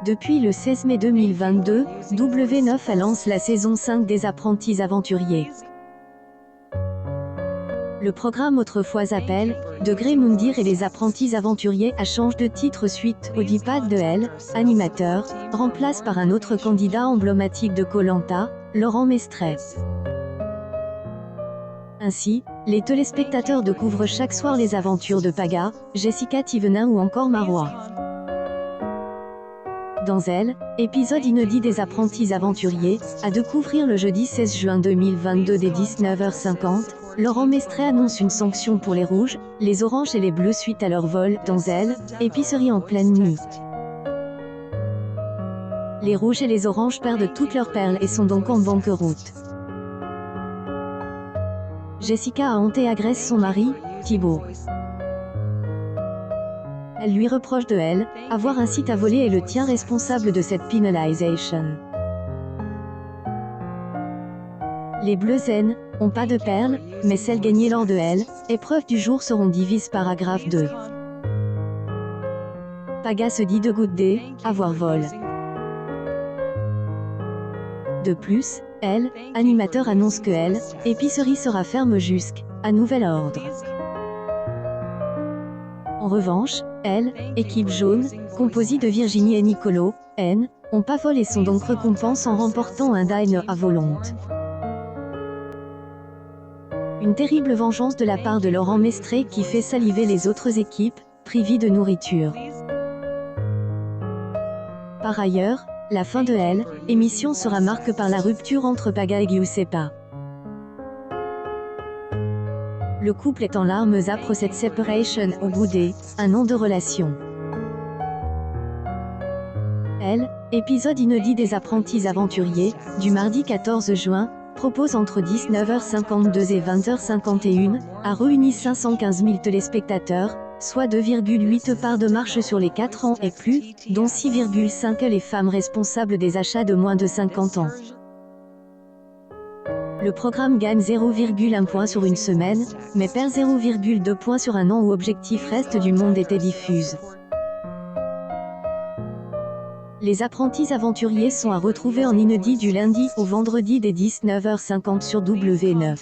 Depuis le 16 mai 2022, W9 lance la saison 5 des Apprentis Aventuriers. Le programme autrefois appel, Degré Mundir et les Apprentis Aventuriers change de titre suite au départ de Elle, animateur, remplace par un autre candidat emblématique de Koh-Lanta, Laurent Mestret. Ainsi, les téléspectateurs découvrent chaque soir les aventures de Paga, Jessica Thévenin ou encore Marois. Dans Elle, épisode inédit des Apprentis Aventuriers, à découvrir le jeudi 16 juin 2022 dès 19h50, Laurent Mestret annonce une sanction pour les rouges, les oranges et les bleus suite à leur vol dans Elle, épicerie en pleine nuit. Les rouges et les oranges perdent toutes leurs perles et sont donc en banqueroute. Jessica a honte et agresse son mari, Thibaut. Elle lui reproche de Elle, avoir un site à voler et le tient responsable de cette penalisation. Les bleus zen, ont pas de perles, mais celles gagnées lors de Elle, épreuve du jour seront divisées paragraphe 2. Paga se dit de good day, avoir vol. De plus, Elle, animateur annonce que Elle, épicerie sera ferme jusqu'à nouvel ordre. En revanche, Elle, équipe jaune, composée de Virginie et Nicolo, N, ont pas vol et sont donc récompensés en remportant un dîner à volonté. Une terrible vengeance de la part de Laurent Mestret qui fait saliver les autres équipes, privées de nourriture. Par ailleurs, la fin de Elle, émission sera marquée par la rupture entre Paga et Giuseppa. Le couple est en larmes après cette séparation au bout d'un an de relation. Elle, épisode inédit des Apprentis Aventuriers, du mardi 14 juin, propose entre 19h52 et 20h51, a réuni 515 000 téléspectateurs, soit 2,8 parts de marche sur les 4 ans et plus, dont 6,5 les femmes responsables des achats de moins de 50 ans. Le programme gagne 0,1 point sur une semaine, mais perd 0,2 points sur un an où Objectif Reste du Monde était diffuse. Les Apprentis Aventuriers sont à retrouver en inédit du lundi au vendredi dès 19h50 sur W9.